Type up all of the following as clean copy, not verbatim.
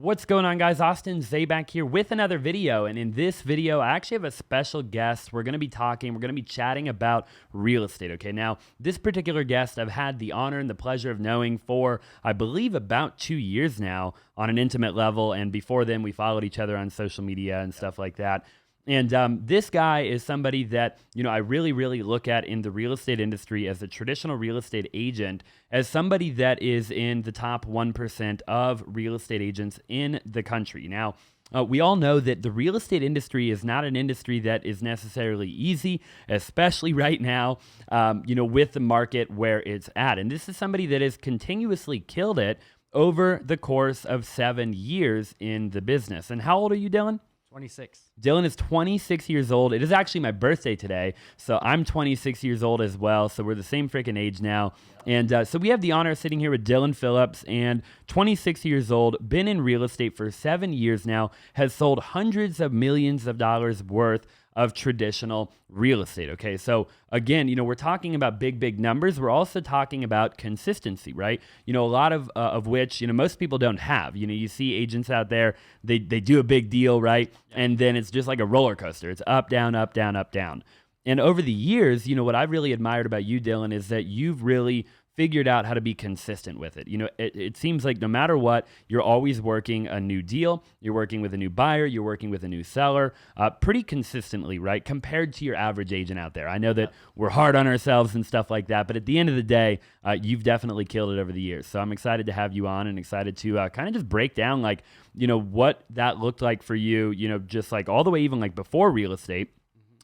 What's going on, guys? Austin Zabak here with another video, and in this video I actually have a special guest. We're going to be chatting about real estate. Okay, now this particular guest I've had the honor and the pleasure of knowing for I believe about 2 years now on an intimate level, and before then we followed each other on social media and stuff like that. And this guy is somebody that, I really, really look at in the real estate industry as a traditional real estate agent, as somebody that is in the top 1% of real estate agents in the country. Now, we all know that the real estate industry is not an industry that is necessarily easy, especially right now, with the market where it's at. And this is somebody that has continuously killed it over the course of 7 years in the business. And how old are you, Dylan? 26. Dylan is 26 years old. It is actually my birthday today, so I'm 26 years old as well, so we're the same freaking age now. And so we have the honor of sitting here with Dylan Phillips, and 26 years old, been in real estate for 7 years now, has sold hundreds of millions of dollars worth of traditional real estate. Okay, so again, we're talking about big numbers. We're also talking about consistency, right? A lot of which, most people don't have. You see agents out there, they do a big deal, right? Yeah. And then it's just like a roller coaster. It's up, down, up, down, up, down. And over the years, what I've really admired about you, Dylan, is that you've really figured out how to be consistent with it. It seems like no matter what, you're always working a new deal, you're working with a new buyer, you're working with a new seller, pretty consistently, right? Compared to your average agent out there. I know that we're hard on ourselves and stuff like that, but at the end of the day, you've definitely killed it over the years. So I'm excited to have you on and excited to kind of just break down what that looked like for you, just like all the way even like before real estate,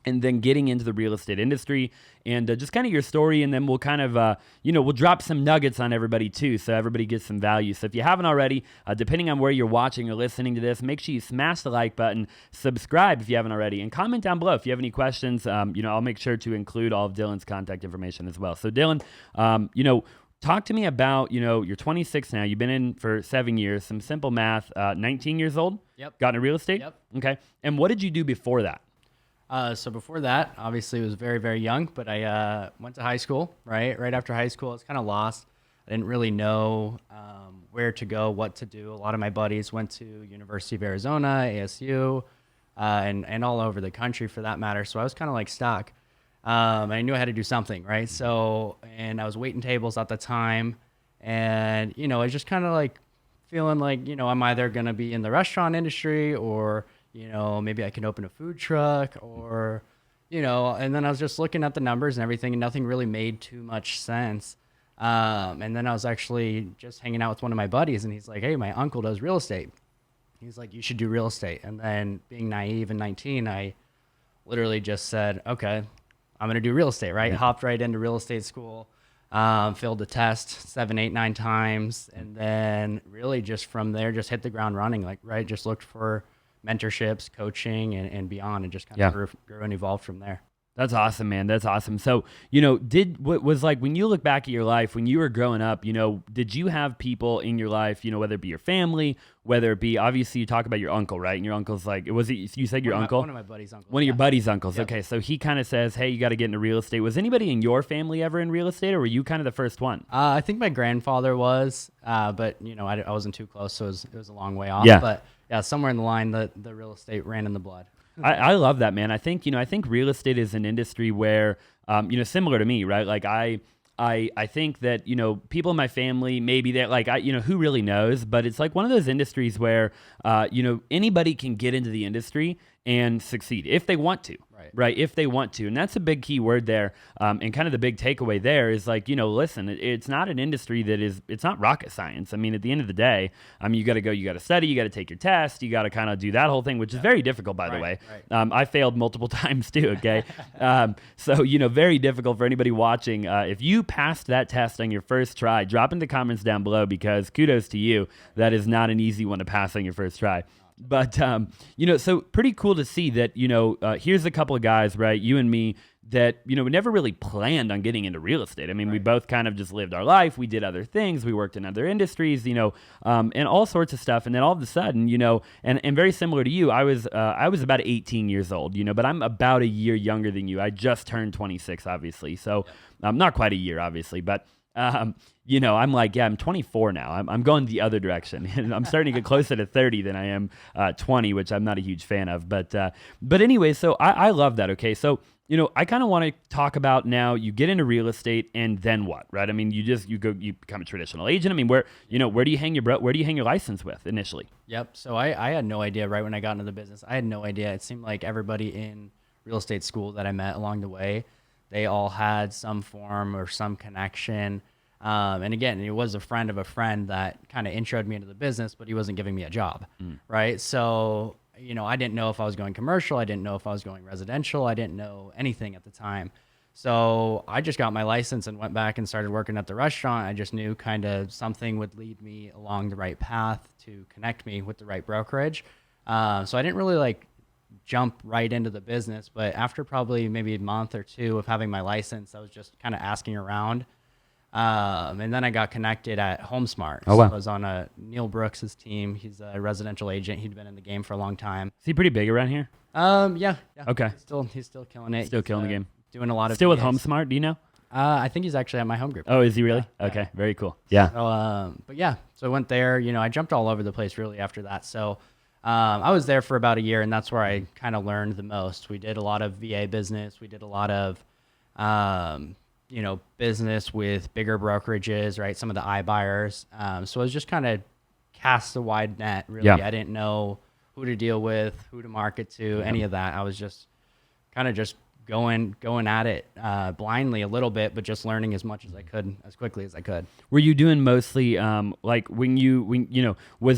and then getting into the real estate industry, and just kind of your story, and then we'll kind of, we'll drop some nuggets on everybody too, so everybody gets some value. So if you haven't already, depending on where you're watching or listening to this, make sure you smash the like button, subscribe if you haven't already, and comment down below if you have any questions. I'll make sure to include all of Dylan's contact information as well. So Dylan, talk to me about, you're 26 now, you've been in for 7 years, some simple math, 19 years old? Yep. Got into real estate? Yep. Okay. And what did you do before that? So before that, obviously, it was very, very young, but I went to high school, right? Right after high school, I was kind of lost. I didn't really know where to go, what to do. A lot of my buddies went to University of Arizona, ASU, and all over the country for that matter. So I was kind of like stuck. I knew I had to do something, right? So, and I was waiting tables at the time, and, I was just kind of like feeling like, I'm either going to be in the restaurant industry or maybe I can open a food truck or, and then I was just looking at the numbers and everything, and nothing really made too much sense. And then I was actually just hanging out with one of my buddies, and he's like, hey, my uncle does real estate. He's like, you should do real estate. And then being naive and 19, I literally just said, okay, I'm going to do real estate, right? Yeah. Hopped right into real estate school, failed the test 7, 8, 9 times. And then really just from there, just hit the ground running, just looked for mentorships, coaching, and beyond, and just kind of grew and evolved from there. That's awesome, man. That's awesome. So, what was like when you look back at your life, when you were growing up, did you have people in your life, whether it be your family, whether it be, obviously you talk about your uncle, right? And your uncle's like, you said your uncle? One of my buddy's uncles. One of your buddy's uncles. Yep. Okay. So he kind of says, hey, you got to get into real estate. Was anybody in your family ever in real estate, or were you kind of the first one? I think my grandfather was, but I wasn't too close. So it was a long way off. Yeah. But yeah, somewhere in the line, the real estate ran in the blood. I love that, man. I think real estate is an industry where, similar to me, right? Like I think that, people in my family, maybe they're like, who really knows? But it's like one of those industries where, anybody can get into the industry and succeed if they want to, right? If they want to. And that's a big key word there. And kind of the big takeaway there is like, listen, it's not an industry it's not rocket science. I mean, at the end of the day, you got to study, you got to take your test, you got to kind of do that whole thing, which is very difficult, by the way. Right. I failed multiple times too, okay? So, very difficult for anybody watching. If you passed that test on your first try, drop in the comments down below, because kudos to you. That is not an easy one to pass on your first try. But, so pretty cool to see that, here's a couple of guys, right, you and me, that, we never really planned on getting into real estate. I mean, we both kind of just lived our life. We did other things. We worked in other industries, and all sorts of stuff. And then all of a sudden, and very similar to you, I was about 18 years old, but I'm about a year younger than you. I just turned 26, obviously. So not quite a year, obviously, but I'm like, yeah, I'm 24 now. I'm going the other direction. And I'm starting to get closer to 30 than I am 20, which I'm not a huge fan of. But anyway, so I love that. Okay, so I kind of want to talk about now. You get into real estate, and then what, right? I mean, you become a traditional agent. I mean, where do you hang your license with initially? Yep. So I had no idea right when I got into the business. I had no idea. It seemed like everybody in real estate school that I met along the way, they all had some form or some connection. And again, it was a friend of a friend that kind of introed me into the business, but he wasn't giving me a job, right? So, I didn't know if I was going commercial. I didn't know if I was going residential. I didn't know anything at the time. So I just got my license and went back and started working at the restaurant. I just knew kind of something would lead me along the right path to connect me with the right brokerage. So I didn't really jump right into the business, but after probably maybe a month or two of having my license, I was just kind of asking around. And then I got connected at HomeSmart. Oh, wow. So I was on Neil Brooks's team. He's a residential agent. He'd been in the game for a long time. Is he pretty big around here? Yeah. Okay. He's still killing it. Still killing the game. Doing a lot of Still with VAs. HomeSmart, do you know? I think he's actually at my home group. Oh, is he really? Yeah. Okay, very cool. Yeah. So, but yeah, so I went there. I jumped all over the place really after that. So I was there for about a year, and that's where I kind of learned the most. We did a lot of VA business. We did a lot of, business with bigger brokerages, right? Some of the iBuyers. So I was just kind of cast a wide net, really. Yeah. I didn't know who to deal with, who to market to, any of that. I was just kind of just going at it blindly a little bit, but just learning as much as I could, as quickly as I could. Were you doing mostly was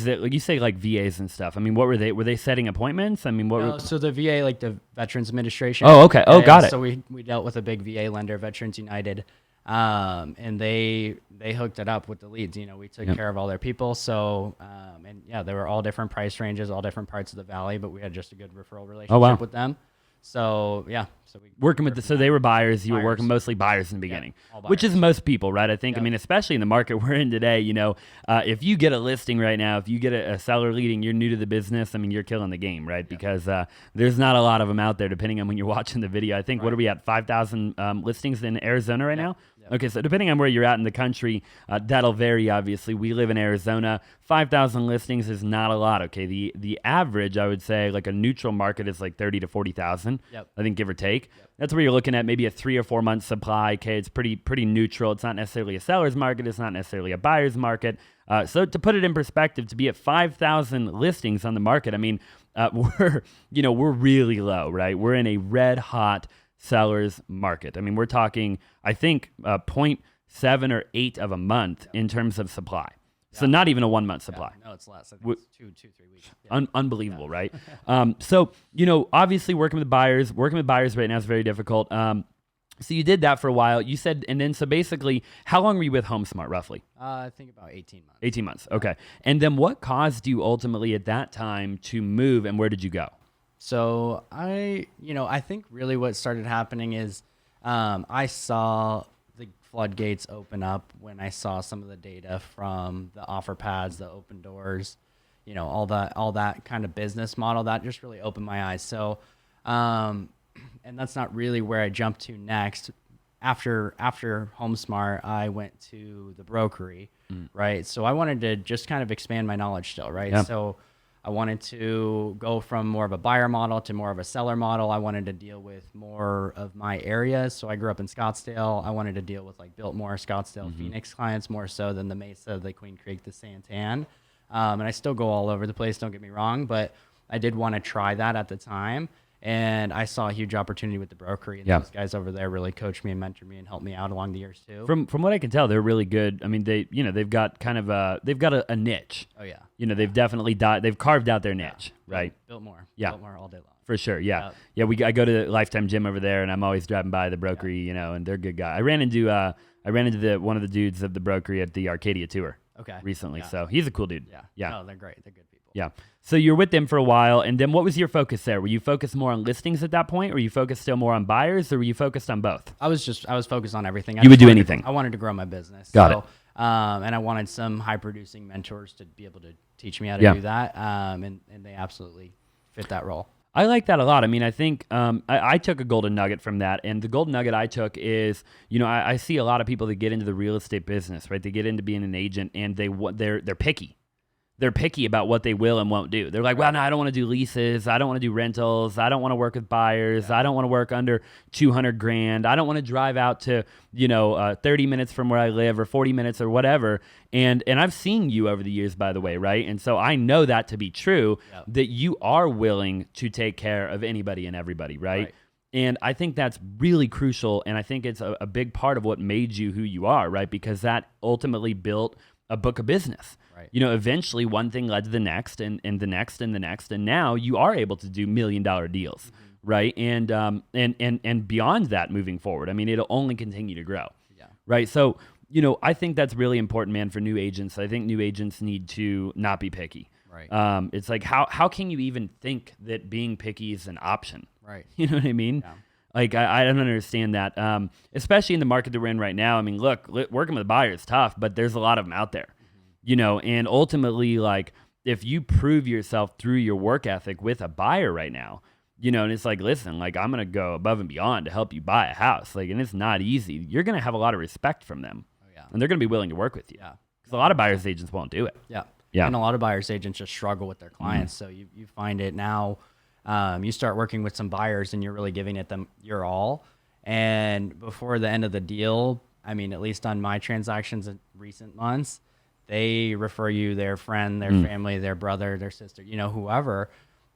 it like you say like VAs and stuff? I mean, what were they? Were they setting appointments? I mean, So the VA, like the Veterans Administration. Oh, okay. Oh, got it. So we dealt with a big VA lender, Veterans United, and they hooked it up with the leads. We took care of all their people. So and yeah, they were all different price ranges, all different parts of the valley, but we had just a good referral relationship with them. So yeah, so they were buyers. You were working mostly buyers in the beginning, which is most people, right? I think. I mean, especially in the market we're in today. If you get a listing right now, if you get a seller leading, you're new to the business. I mean, you're killing the game, right? Because there's not a lot of them out there. Depending on when you're watching the video, I think what are we at 5,000 listings in Arizona right now? Okay, so depending on where you're at in the country, that'll vary, obviously. We live in Arizona. 5,000 listings is not a lot, okay? The average, I would say, like a neutral market is like 30 to 40,000, I think, give or take. That's where you're looking at maybe a 3 or 4 month supply, okay? It's pretty neutral. It's not necessarily a seller's market. It's not necessarily a buyer's market. So to put it in perspective, to be at 5,000 listings on the market, I mean, we're really low, right? We're in a red hot seller's market. I mean, we're talking, I think, 0.7 or 8 of a month in terms of supply. So not even a 1 month supply. No, it's less. I think it's 2-3 weeks. Unbelievable, right? So, obviously working with buyers right now is very difficult. So you did that for a while. You said, and then so basically, how long were you with HomeSmart roughly? I think about 18 months. 18 months, okay. And then what caused you ultimately at that time to move, and where did you go? So I think really what started happening is I saw the floodgates open up when I saw some of the data from the offer pads, the open doors, all that kind of business model. That just really opened my eyes. So, and that's not really where I jumped to next. After HomeSmart, I went to the brokery, right? So I wanted to just kind of expand my knowledge still, right? Yeah. So I wanted to go from more of a buyer model to more of a seller model. I wanted to deal with more of my areas. So I grew up in Scottsdale. I wanted to deal with like Biltmore, Scottsdale, Phoenix clients more so than the Mesa, the Queen Creek, the Santan. And I still go all over the place, don't get me wrong, but I did want to try that at the time. And I saw a huge opportunity with the brokery, and those guys over there really coached me and mentored me and helped me out along the years too. From what I can tell, they're really good. I mean, they've got kind of a niche. Oh yeah. They've definitely they've carved out their niche, right? Biltmore. Yeah. Biltmore all day long. For sure, yeah. I go to the Lifetime Gym over there, and I'm always driving by the brokery, and they're good guys. I ran into one of the dudes of the brokery at the Arcadia tour recently, so he's a cool dude. Yeah. No, they're great. They're good people. Yeah. So you're with them for a while, and then what was your focus there? Were you focused more on listings at that point, or were you focused still more on buyers, or were you focused on both? I was focused on everything. You would do anything. I wanted to grow my business. Got it. And I wanted some high producing mentors to be able to teach me how to do that. And they absolutely fit that role. I like that a lot. I mean, I think I took a golden nugget from that, and the golden nugget I took is, I see a lot of people that get into the real estate business, right? They get into being an agent, and they're picky. They're picky about what they will and won't do. They're like, well, no, I don't want to do leases. I don't want to do rentals. I don't want to work with buyers. I don't want to work under 200 grand. I don't want to drive out to, 30 minutes from where I live or 40 minutes or whatever. And I've seen you over the years, by the way, right? And so I know that to be true, that you are willing to take care of anybody and everybody, right? And I think that's really crucial. And I think it's a big part of what made you who you are, right? Because that ultimately built a book of business. Right. Eventually one thing led to the next and the next and the next. And now you are able to do $1 million deals, right? And beyond that moving forward, I mean, it'll only continue to grow, right? So, I think that's really important, man, for new agents. I think new agents need to not be picky. Right. It's like, how can you even think that being picky is an option? Right. You know what I mean? Yeah. Like, I don't understand that, especially in the market that we're in right now. I mean, look, working with buyers is tough, but there's a lot of them out there, and ultimately, like, if you prove yourself through your work ethic with a buyer right now, and it's like, listen, like, I'm going to go above and beyond to help you buy a house. Like, and it's not easy. You're going to have a lot of respect from them. Oh, yeah. And they're going to be willing to work with you. Yeah. Because a lot of buyers agents won't do it. Yeah. Yeah. And a lot of buyers agents just struggle with their clients. So you find it now, you start working with some buyers and you're really giving it them your all. And before the end of the deal, I mean, at least on my transactions in recent months, they refer you their friend, their family, their brother, their sister, whoever.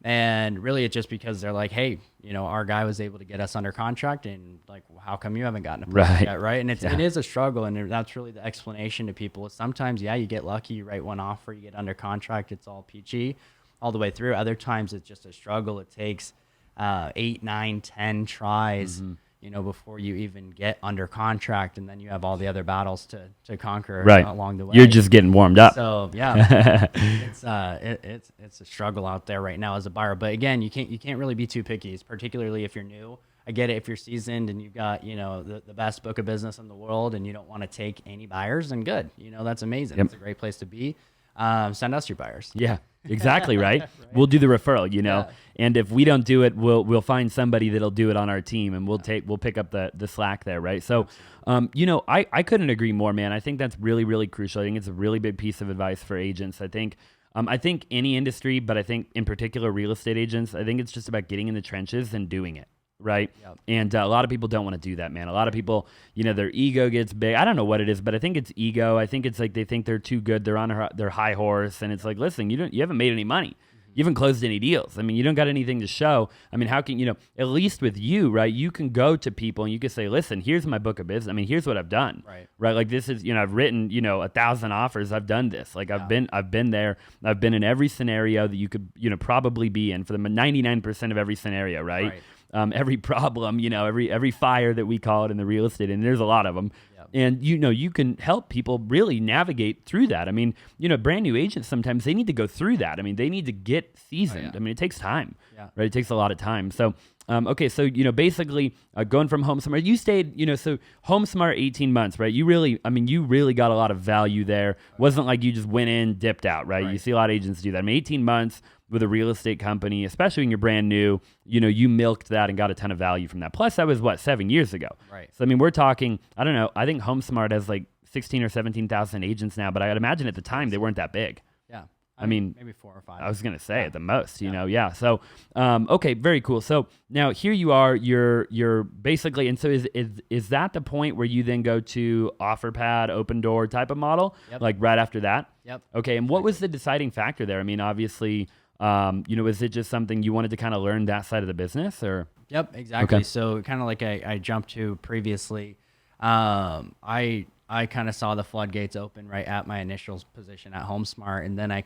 And really it's just because they're like, hey, our guy was able to get us under contract, and like, how come you haven't gotten a place yet, right? And it is a struggle, and that's really the explanation to people. Sometimes, you get lucky, you write one offer, you get under contract, it's all peachy all the way through. Other times it's just a struggle. It takes 8, 9, 10 tries, before you even get under contract, and then you have all the other battles to conquer along the way. You're just getting warmed up. So it's a struggle out there right now as a buyer. But again, you can't really be too picky, particularly if you're new. I get it if you're seasoned and you've got the best book of business in the world, and you don't want to take any buyers, then good. That's amazing. It's a great place to be. Send us your buyers. Yeah, exactly, right? We'll do the referral, and if we don't do it, we'll find somebody that'll do it on our team, and we'll pick up the slack there, right? So, I couldn't agree more, man. I think that's really, really crucial. I think it's a really big piece of advice for agents. I think any industry, but I think in particular real estate agents, I think it's just about getting in the trenches and doing it. Right. Yep. And a lot of people don't want to do that, man. A lot of people, their ego gets big. I don't know what it is, but I think it's ego. I think it's like they think they're too good. They're on their high horse. And it's like, listen, you haven't made any money. You haven't closed any deals. I mean, you don't got anything to show. I mean, how can, at least with you, right, you can go to people and you can say, listen, here's my book of business. I mean, here's what I've done. Right. Like, this is, I've written, 1,000 offers. I've done this. Like, I've been there. I've been in every scenario that you could, probably be in, for the 99% of every scenario. Right. Every problem, every fire that we call it in the real estate, and there's a lot of them. And, you can help people really navigate through that. I mean, brand new agents, sometimes they need to go through that. I mean, they need to get seasoned. I mean, it takes time, right? It takes a lot of time. So, okay. So, basically going from HomeSmart, you stayed, so HomeSmart 18 months, right? You really got a lot of value there. Wasn't like you just went in, dipped out, right? You see a lot of agents do that. I mean, 18 months with a real estate company, especially when you're brand new, you milked that and got a ton of value from that. Plus, that was 7 years ago. Right. So, I mean, we're talking, I don't know, I think HomeSmart has like 16 or 17,000 agents now, but I'd imagine at the time they weren't that big. Yeah. I mean, maybe 4 or 5. I was going to say at the most, yeah. So, okay, very cool. So now here you are, you're basically, and so is that the point where you then go to OfferPad, open door type of model, like right after that? Yep. Okay. And what was the deciding factor there? I mean, obviously, is it just something you wanted to kind of learn that side of the business, or? Yep, exactly. Okay. So kind of like I jumped to previously, I kind of saw the floodgates open right at my initial position at HomeSmart. And then I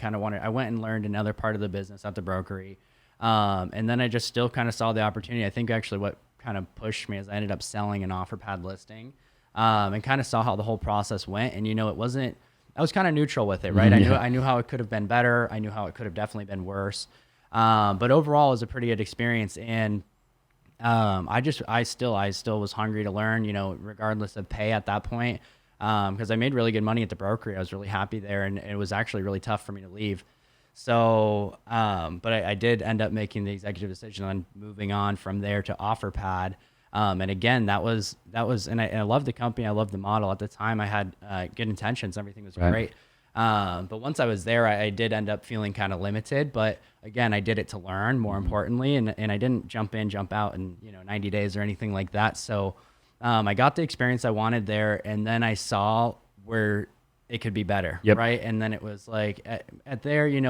went and learned another part of the business at the brokery. And then I just still kind of saw the opportunity. I think actually what kind of pushed me is I ended up selling an OfferPad listing, and kind of saw how the whole process went. And, I was kind of neutral with it, right? I knew how it could have been better. I knew how it could have definitely been worse. But overall it was a pretty good experience. And, I still was hungry to learn, regardless of pay at that point. Because I made really good money at the brokery. I was really happy there, and it was actually really tough for me to leave. So, but I did end up making the executive decision on moving on from there to OfferPad. And again, that was, and I loved the company. I loved the model. At the time I had good intentions. Everything was great. But once I was there, I did end up feeling kind of limited, but again, I did it to learn more importantly. And I didn't jump in, jump out in, 90 days or anything like that. So, I got the experience I wanted there, and then I saw where it could be better. Right. And then it was like at there, you're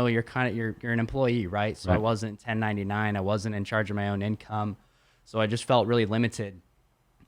an employee, right? So I wasn't 1099. I wasn't in charge of my own income. So I just felt really limited.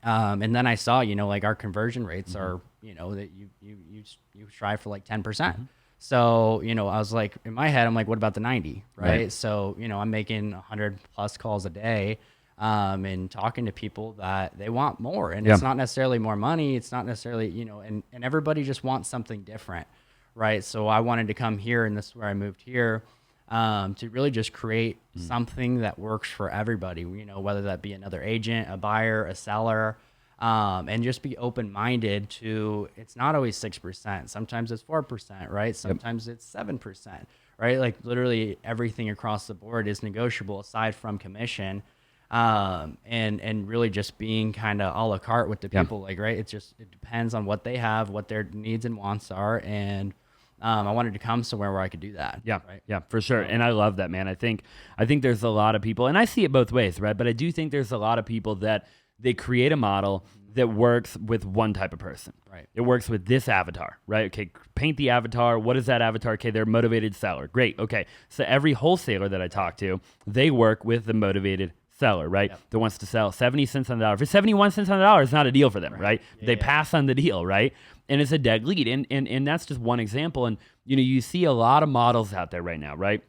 And then I saw, like our conversion rates are, that you strive for like 10%. So, I was like, in my head, I'm like, what about the 90? Right. So, I'm making 100 plus calls a day, and talking to people that they want more, and it's not necessarily more money. It's not necessarily, and everybody just wants something different. Right. So I wanted to come here, and this is where I moved here, to really just create something that works for everybody, whether that be another agent, a buyer, a seller, and just be open-minded to, it's not always 6%. Sometimes it's 4%, right? Sometimes it's 7%, right? Like literally everything across the board is negotiable aside from commission. And really just being kind of a la carte with the people, like, right. It depends on what they have, what their needs and wants are. And, I wanted to come somewhere where I could do that. Yeah. Right? Yeah, for sure. And I love that, man. I think there's a lot of people, and I see it both ways, right? But I do think there's a lot of people that they create a model that works with one type of person. Right. It works with this avatar, right? Okay, paint the avatar. What is that avatar? Okay, they're a motivated seller. Great. Okay. So every wholesaler that I talk to, they work with the motivated seller, right? That wants to sell 70 cents on the dollar. For 71 cents on the dollar, it's not a deal for them, right? They pass on the deal, right? And it's a dead lead. And that's just one example. And, you see a lot of models out there right now, right?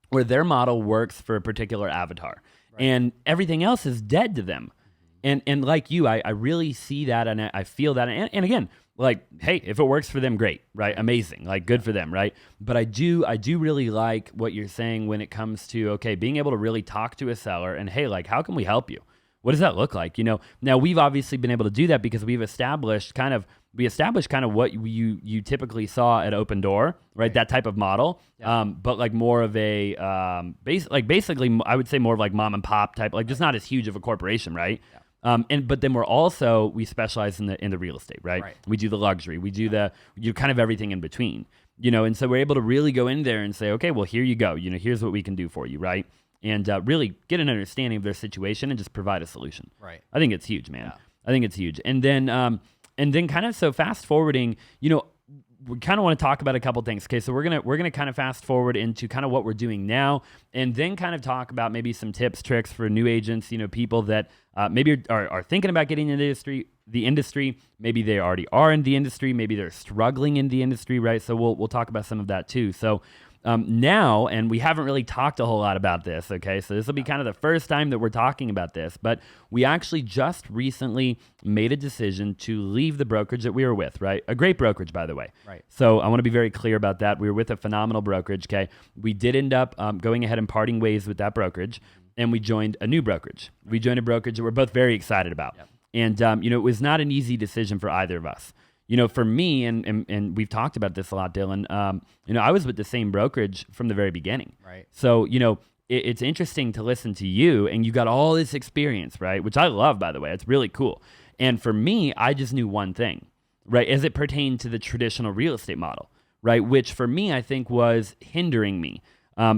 Where their model works for a particular avatar and everything else is dead to them. And like you, I really see that, and I feel that. And again, like, hey, if it works for them, great, right? Amazing, like good for them, right? But I do really like what you're saying when it comes to, okay, being able to really talk to a seller and, hey, like, how can we help you? What does that look like? Now we've obviously been able to do that because we've established kind of what you typically saw at Open Door, right? That type of model, but like more of a basically I would say more of like mom and pop type, like just not as huge of a corporation, right? But then we specialize in the real estate, right? We do the luxury, we do kind of everything in between, and so we're able to really go in there and say, okay, well, here you go, here's what we can do for you, right? And really get an understanding of their situation and just provide a solution. Right. I think it's huge, man. I think it's huge. And then kind of, so fast forwarding, we kind of want to talk about a couple things. Okay, so we're gonna kind of fast forward into kind of what we're doing now, and then kind of talk about maybe some tips, tricks for new agents. People that maybe are thinking about getting into the industry. Maybe they already are in the industry. Maybe they're struggling in the industry, right? So we'll talk about some of that too. So. Now, and we haven't really talked a whole lot about this, okay? So this will be kind of the first time that we're talking about this, but we actually just recently made a decision to leave the brokerage that we were with, right? A great brokerage, by the way. Right. So I want to be very clear about that. We were with a phenomenal brokerage, okay? We did end up going ahead and parting ways with that brokerage, and we joined a new brokerage. We joined a brokerage that we're both very excited about. And, it was not an easy decision for either of us. For me, and we've talked about this a lot, Dylan, I was with the same brokerage from the very beginning. Right. So, it's interesting to listen to you, and you got all this experience, right? Which I love, by the way. It's really cool. And for me, I just knew one thing, right? As it pertained to the traditional real estate model, right? Which for me, I think was hindering me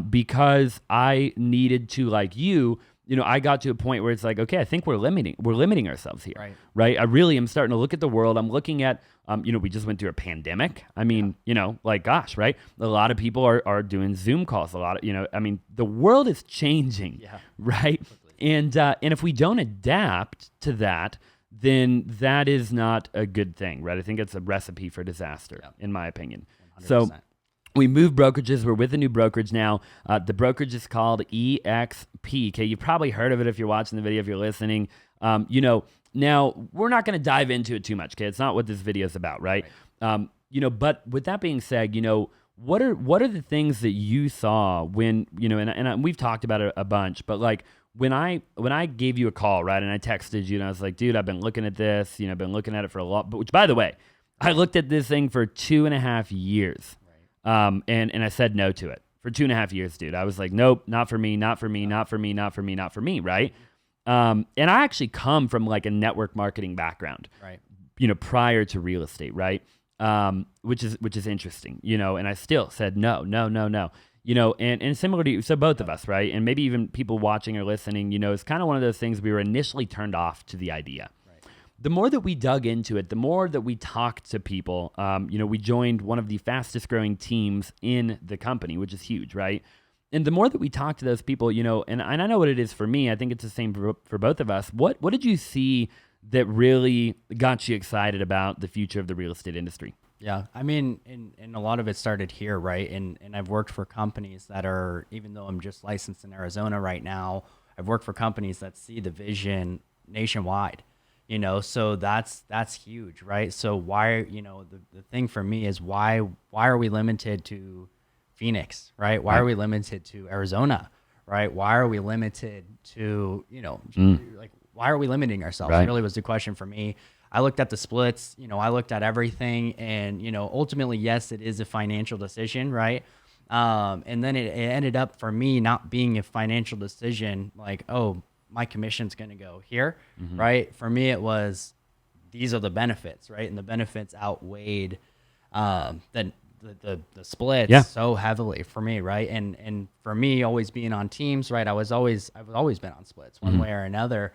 because I needed to, like you, I got to a point where it's like, okay, I think we're limiting ourselves here, right? I really am starting to look at the world. I'm looking at, we just went through a pandemic. I mean, like, gosh, right? A lot of people are doing Zoom calls. A lot of, the world is changing, right? And if we don't adapt to that, then that is not a good thing, right? I think it's a recipe for disaster, in my opinion. 100%. So. We moved brokerages. We're with a new brokerage now. The brokerage is called EXP. Okay, you've probably heard of it if you're watching the video, if you're listening. Now we're not going to dive into it too much. Okay, it's not what this video is about, right? But with that being said, what are the things that you saw when and we've talked about it a bunch, but like when I gave you a call, right, and I texted you and I was like, dude, I've been looking at this. I've been looking at it for a lot. But which, by the way, I looked at this thing for 2.5 years. And I said no to it for 2.5 years, dude. I was like, nope, not for me, not for me, not for me, not for me, not for me, right? And I actually come from like a network marketing background, Right. Prior to real estate, right? Which is interesting, and I still said no, no, no, no, and similar to you, so both of us, right? And maybe even people watching or listening, it's kind of one of those things we were initially turned off to the idea. Right. The more that we dug into it, the more that we talked to people, we joined one of the fastest growing teams in the company, which is huge, right? And the more that we talk to those people, and I know what it is for me, I think it's the same for both of us. What did you see that really got you excited about the future of the real estate industry? Yeah, I mean, and a lot of it started here, right? And I've worked for companies that are, even though I'm just licensed in Arizona right now, I've worked for companies that see the vision nationwide, so that's huge, right? So why, the thing for me is why are we limited to Phoenix, right? Why are we limited to Arizona, right? Why are we limited to, like, why are we limiting ourselves? Right. Really was the question for me. I looked at the splits, I looked at everything, and, ultimately, yes, it is a financial decision, right? And then it ended up for me not being a financial decision, like, oh, my commission's going to go here, right? For me, it was, these are the benefits, right? And the benefits outweighed the splits so heavily for me, right? And for me, always being on teams, right? I've always been on splits one way or another.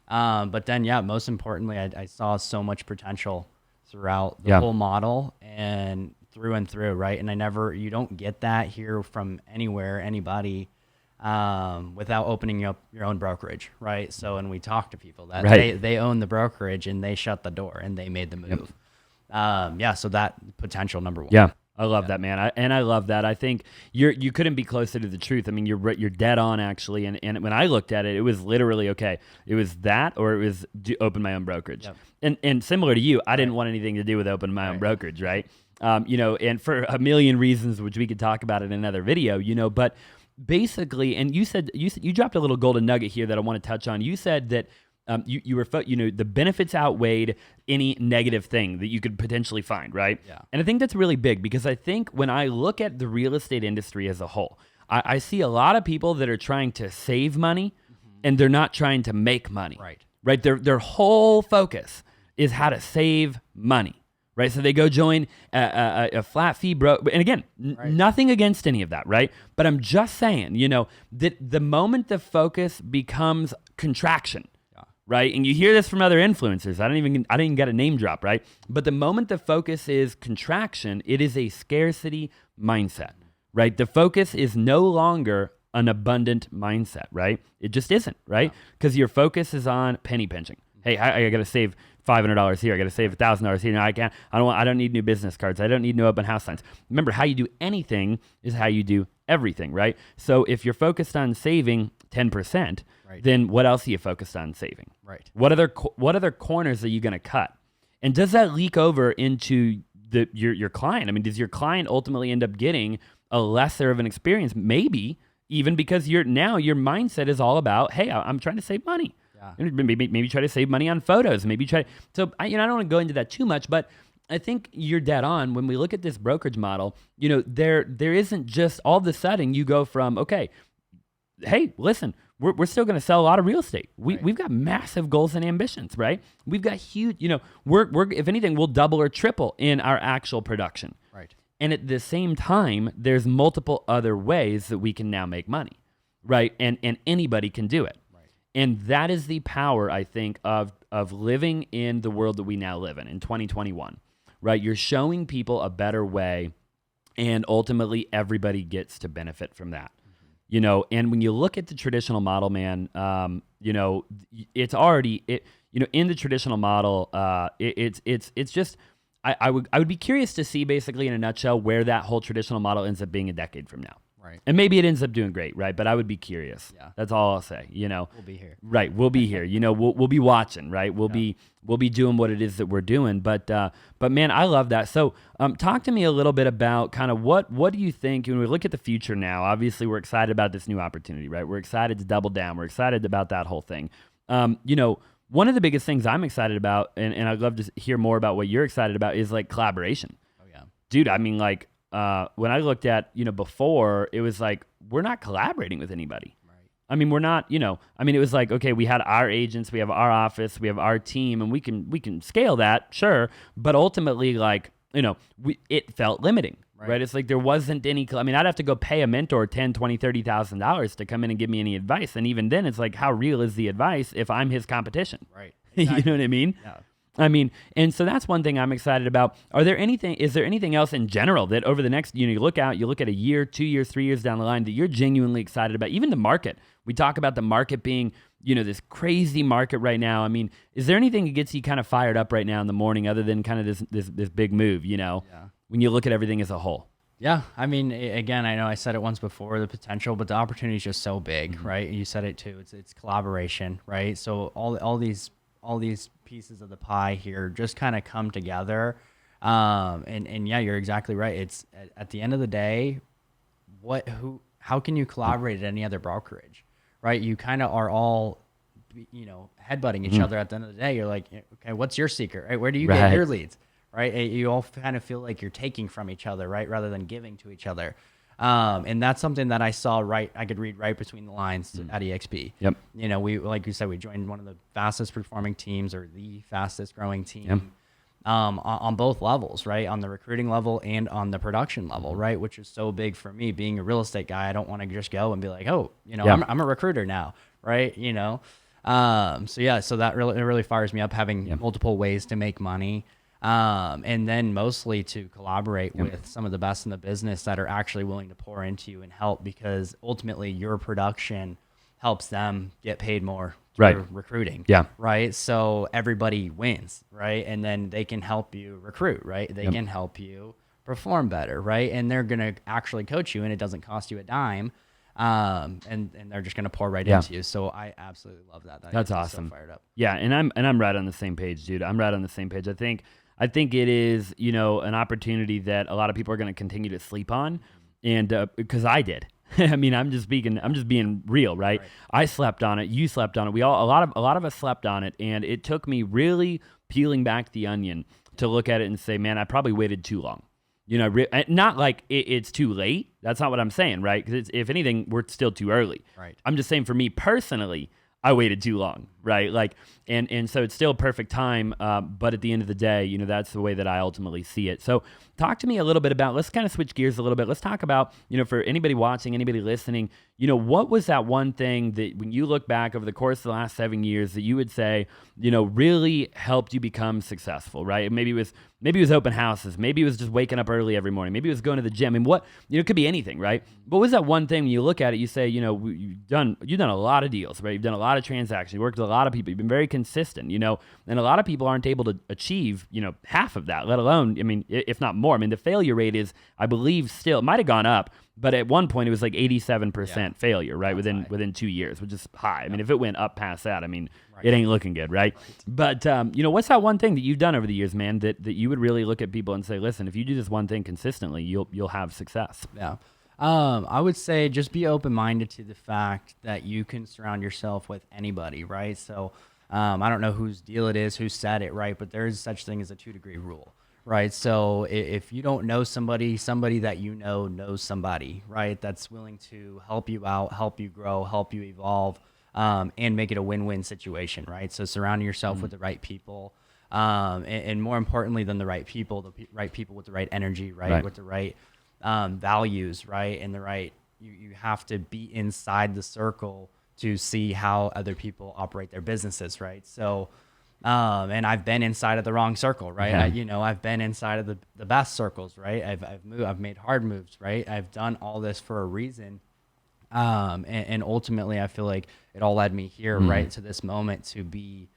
But then, most importantly, I saw so much potential throughout the whole model and through, right? And you don't get that here from anywhere, anybody, without opening up your own brokerage, right? So, and we talk to people that they own the brokerage and they shut the door and they made the move. So that potential, number one. Yeah. I love that, man. I love that. I think you couldn't be closer to the truth. I mean, you're dead on, actually. And when I looked at it, it was literally, okay, it was that or it was open my own brokerage. Yep. And similar to you, I didn't want anything to do with open my own brokerage, right? And for a million reasons, which we could talk about in another video, but basically, and you dropped a little golden nugget here that I want to touch on. You said that you were, the benefits outweighed any negative thing that you could potentially find, right? Yeah. And I think that's really big because I think when I look at the real estate industry as a whole, I see a lot of people that are trying to save money and they're not trying to make money. Right? Their whole focus is how to save money. Right? So they go join a flat fee and again, nothing against any of that, right? But I'm just saying, that the moment the focus becomes contraction, right? And you hear this from other influencers. I didn't even get a name drop, right? But the moment the focus is contraction, it is a scarcity mindset, right? The focus is no longer an abundant mindset, right? It just isn't, right? Because your focus is on penny pinching. Hey, I got to save $500 here. I got to save $1,000 here. No, I can't. I don't need new business cards. I don't need no open house signs. Remember, how you do anything is how you do everything, right? So if you're focused on saving 10%, then what else are you focused on saving? Right. What other corners are you going to cut? And does that leak over into your client? I mean, does your client ultimately end up getting a lesser of an experience? Maybe even because your mindset is all about, hey, I'm trying to save money. Yeah. Maybe try to save money on photos. So I don't want to go into that too much, but I think you're dead on. When we look at this brokerage model, there isn't just all of a sudden you go from, okay, hey, listen, we're still going to sell a lot of real estate. We've got massive goals and ambitions, right? We've got huge, we're if anything, we'll double or triple in our actual production. Right. And at the same time, there's multiple other ways that we can now make money, right? And anybody can do it. And that is the power, I think, of living in the world that we now live in 2021, right? You're showing people a better way, and ultimately everybody gets to benefit from that. And when you look at the traditional model, man, it's already in the traditional model, it's just I would be curious to see, basically in a nutshell, where that whole traditional model ends up being a decade from now. Right. And maybe it ends up doing great, right? But I would be curious. Yeah. That's all I'll say. We'll be here. Right. We'll be here. We'll be watching, right? We'll be doing what it is that we're doing. But man, I love that. So talk to me a little bit about kind of what do you think when we look at the future now? Obviously, we're excited about this new opportunity, right? We're excited to double down. We're excited about that whole thing. One of the biggest things I'm excited about, and I'd love to hear more about what you're excited about, is like collaboration. Oh yeah. Dude, I mean, like, when I looked at, before, it was like, we're not collaborating with anybody. Right. I mean, we're not, it was like, okay, we had our agents, we have our office, we have our team, and we can scale that, sure. But ultimately, like, it felt limiting, right? It's like there wasn't any, I'd have to go pay a mentor $10, $20, $30,000 to come in and give me any advice. And even then, it's like, how real is the advice if I'm his competition? Right. Exactly. You know what I mean? Yeah. And so that's one thing I'm excited about. Is there anything else in general that over the next, you look at a year, 2 years, 3 years down the line that you're genuinely excited about? Even the market. We talk about the market being, this crazy market right now. Is there anything that gets you kind of fired up right now in the morning other than kind of this big move, when you look at everything as a whole? Yeah. Again, I know I said it once before, the potential, but the opportunity is just so big, right? You said it too. It's collaboration, right? So all these pieces of the pie here just kind of come together. And yeah, you're exactly right. It's at the end of the day, how can you collaborate at any other brokerage, right? You kind of are all, headbutting each other at the end of the day. You're like, okay, what's your secret, right? Where do you get your leads, right? You all kind of feel like you're taking from each other, right? Rather than giving to each other. And that's something that I saw I could read right between the lines at EXP. Yep. We, like you said, we joined one of the fastest performing teams or the fastest growing team, on both levels, right? On the recruiting level and on the production level, right? Which is so big for me being a real estate guy. I don't want to just go and be like, oh, I'm a recruiter now, right? So that really fires me up, having multiple ways to make money. And then mostly to collaborate with some of the best in the business that are actually willing to pour into you and help, because ultimately your production helps them get paid more through recruiting. Yeah. Right. So everybody wins. Right. And then they can help you recruit. Right. They can help you perform better. Right. And they're going to actually coach you, and it doesn't cost you a dime. And they're just going to pour right into you. So I absolutely love that. That's awesome. So fired up. Yeah. And I'm right on the same page, dude. I'm right on the same page. I think it is, an opportunity that a lot of people are going to continue to sleep on. And, because I did. I'm just being real, right? I slept on it. You slept on it. A lot of us slept on it. And it took me really peeling back the onion to look at it and say, man, I probably waited too long. Not like it's too late. That's not what I'm saying, right? Because if anything, we're still too early. Right. I'm just saying, for me personally, I waited too long, right? Like, and so it's still perfect time, but at the end of the day, that's the way that I ultimately see it. So talk to me a little bit about, let's kind of switch gears a little bit. Let's talk about, for anybody watching, anybody listening, what was that one thing that when you look back over the course of the last 7 years that you would say, really helped you become successful, right? Maybe it was open houses. Maybe it was just waking up early every morning. Maybe it was going to the gym. It could be anything, right? What was that one thing when you look at it, you say, you've done a lot of deals, right? You've done a lot of transactions. You worked with a lot of people. You've been very consistent, and a lot of people aren't able to achieve, half of that, let alone, if not more. The failure rate is, I believe, still, it might have gone up, but at one point it was like 87% failure, right? Within 2 years, which is high. If it went up past that, it ain't looking good, right? But, what's that one thing that you've done over the years, man, that you would really look at people and say, listen, if you do this one thing consistently, you'll have success? Yeah. I would say just be open-minded to the fact that you can surround yourself with anybody, right? So I don't know whose deal it is, who said it, right? But there is such thing as a 2-degree rule, right? So if you don't know somebody that knows somebody, right? That's willing to help you out, help you grow, help you evolve, and make it a win-win situation, right? So surrounding yourself with the right people, and more importantly than the right people with the right energy, right? With the right values, right? And the right, you have to be inside the circle to see how other people operate their businesses, right? So, and I've been inside of the wrong circle, right? I've been inside of the best circles, right? I've made hard moves, right? I've done all this for a reason. And ultimately I feel like it all led me here, right, to this moment, to be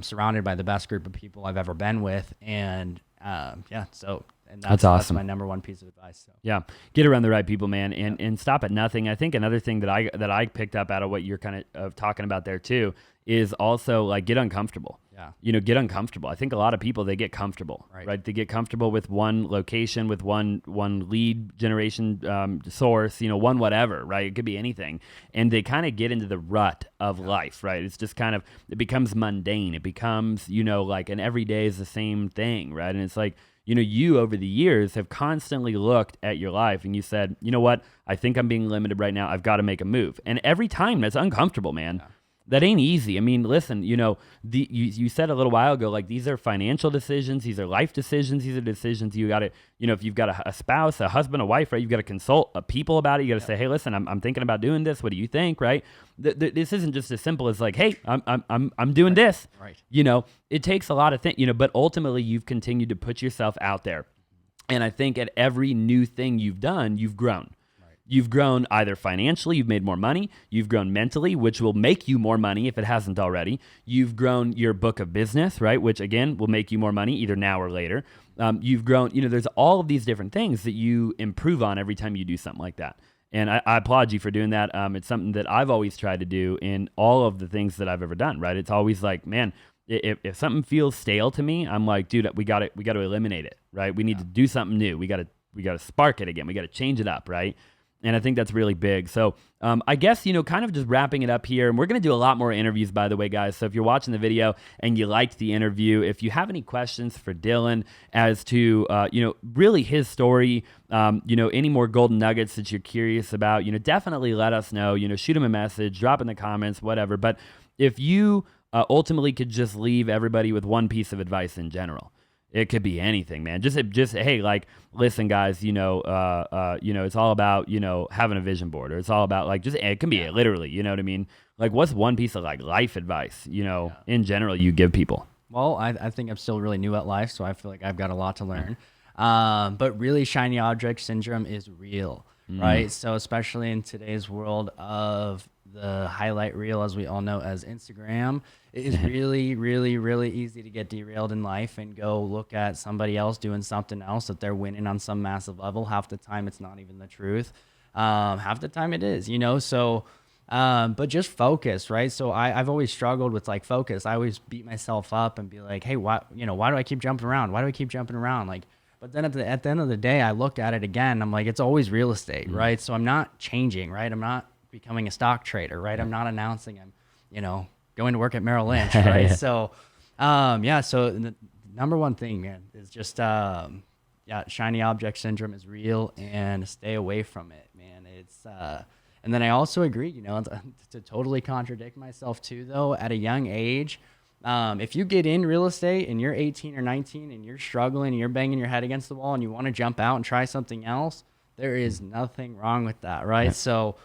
surrounded by the best group of people I've ever been with. And that's awesome. That's my number one piece of advice. So. Yeah, get around the right people, man, and stop at nothing. I think another thing that I picked up out of what you're kind of talking about there too is also like get uncomfortable. Yeah. Get uncomfortable. I think a lot of people, they get comfortable, right? They get comfortable with one location, with one lead generation source, one whatever, right? It could be anything. And they kind of get into the rut of life, right? It's just kind of, it becomes mundane. It becomes, like an everyday is the same thing, right? And it's like, you over the years have constantly looked at your life and you said, you know what, I think I'm being limited right now. I've got to make a move. And every time that's uncomfortable, man. Yeah. That ain't easy. I mean, listen, you said a little while ago, like, these are financial decisions. These are life decisions. These are decisions you got to, if you've got a spouse, a husband, a wife, right, you've got to consult people about it. You got to say, hey, listen, I'm thinking about doing this. What do you think, right? This isn't just as simple as like, hey, I'm doing this. Right. It takes a lot of things, but ultimately you've continued to put yourself out there. And I think at every new thing you've done, you've grown. You've grown either financially, you've made more money, you've grown mentally, which will make you more money if it hasn't already. You've grown your book of business, right, which again will make you more money either now or later. You've grown, there's all of these different things that you improve on every time you do something like that. And I applaud you for doing that. It's something that I've always tried to do in all of the things that I've ever done, right? It's always like, man, if something feels stale to me, I'm like, dude, we got to eliminate it, right? We need to do something new. We got to spark it again. We got to change it up, right? And I think that's really big. So I guess, kind of just wrapping it up here. And we're going to do a lot more interviews, by the way, guys. So if you're watching the video and you liked the interview, if you have any questions for Dylan as to, really his story, any more golden nuggets that you're curious about, definitely let us know. Shoot him a message, drop in the comments, whatever. But if you ultimately could just leave everybody with one piece of advice in general, it could be anything, man. Just hey, like, listen, guys, it's all about, having a vision board, or it's all about, like, it can be literally, you know what I mean? Like, what's one piece of, like, life advice, in general you give people? Well, I think I'm still really new at life, so I feel like I've got a lot to learn. But really, shiny object syndrome is real, right? So especially in today's world of the highlight reel, as we all know as Instagram, it is really, really, really easy to get derailed in life and go look at somebody else doing something else that they're winning on some massive level. Half the time it's not even the truth. Half the time it is, so, but just focus, right? So I've always struggled with, like, focus. I always beat myself up and be like, hey, why do I keep jumping around? Why do I keep jumping around? Like, but then at the end of the day, I look at it again. I'm like, it's always real estate, right? So I'm not changing, right? I'm not becoming a stock trader, right? I'm not announcing I'm, going to work at Merrill Lynch, right? So, so the number one thing, man, is just, shiny object syndrome is real, and stay away from it, man. It's, and then I also agree, to totally contradict myself too, though, at a young age, if you get in real estate and you're 18 or 19 and you're struggling and you're banging your head against the wall and you want to jump out and try something else, there is nothing wrong with that, right? Yeah. So,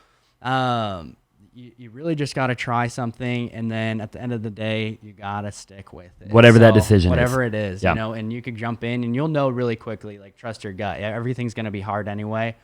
you really just got to try something, and then at the end of the day, you got to stick with it. Whatever that decision whatever it is, and you can jump in and you'll know really quickly, like, trust your gut. Everything's going to be hard anyway.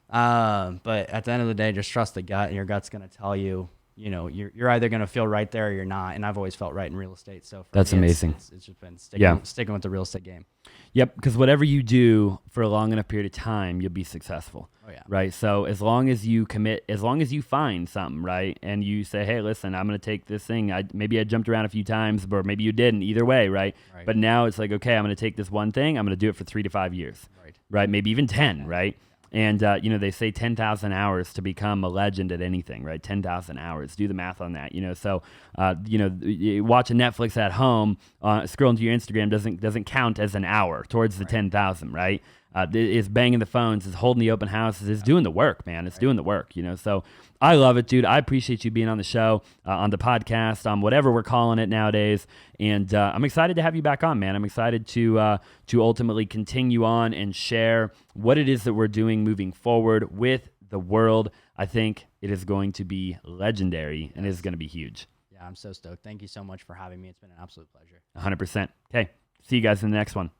But at the end of the day, just trust the gut, and your gut's going to tell you, you're either going to feel right there or you're not. And I've always felt right in real estate. So that's amazing. It's just been sticking with the real estate game. Yep. Because whatever you do for a long enough period of time, you'll be successful. Oh, yeah. Right. So as long as you commit, as long as you find something, right, and you say, hey, listen, I'm going to take this thing. Maybe I jumped around a few times, or maybe you didn't. Either way, right? But now it's like, okay, I'm going to take this one thing. I'm going to do it for 3 to 5 years. Right. Maybe even 10. Right. And, they say 10,000 hours to become a legend at anything, right? 10,000 hours. Do the math on that, So, watching Netflix at home, scrolling through your Instagram doesn't count as an hour towards the 10,000, right? It's banging the phones, it's holding the open houses, it's doing the work, man. It's doing the work, So I love it, dude. I appreciate you being on the show, on the podcast, on whatever we're calling it nowadays. And I'm excited to have you back on, man. I'm excited to ultimately continue on and share what it is that we're doing moving forward with the world. I think it is going to be legendary, and it is going to be huge. Yeah, I'm so stoked. Thank you so much for having me. It's been an absolute pleasure. 100%. Okay, see you guys in the next one.